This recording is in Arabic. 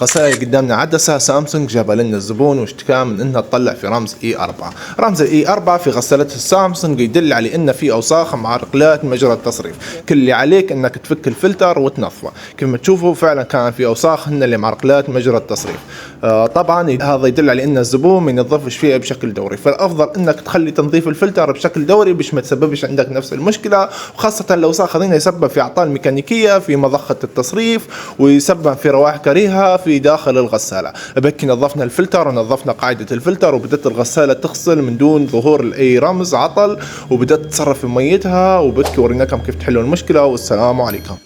غسالة قدامنا عدسة سامسونج جابها لنا الزبون واشتكى من انها تطلع في رمز E4. رمز E4 في غسالة السامسونج يدل على ان في اوساخ مع رقلات مجرى التصريف. كل اللي عليك انك تفك الفلتر وتنظفه. كما تشوفوا فعلا كان في اوساخ هن اللي مع رقلات مجرى التصريف. طبعا هذا يدل على ان الزبون ما ينظفش فيها بشكل دوري، فالافضل انك تخلي تنظيف الفلتر بشكل دوري باش ما تسببش عندك نفس المشكلة، وخاصة الاوساخ هذين يسبب في اعطال ميكانيكية في مضخة التصريف، ويسبب في روائح كريهة في داخل الغسالة. بكي نظفنا الفلتر ونظفنا قاعدة الفلتر، وبدأت الغسالة تغسل من دون ظهور أي رمز عطل، وبدأت تصرف في ميتها، وبكي وريناكم كيف تحلوا المشكلة. والسلام عليكم.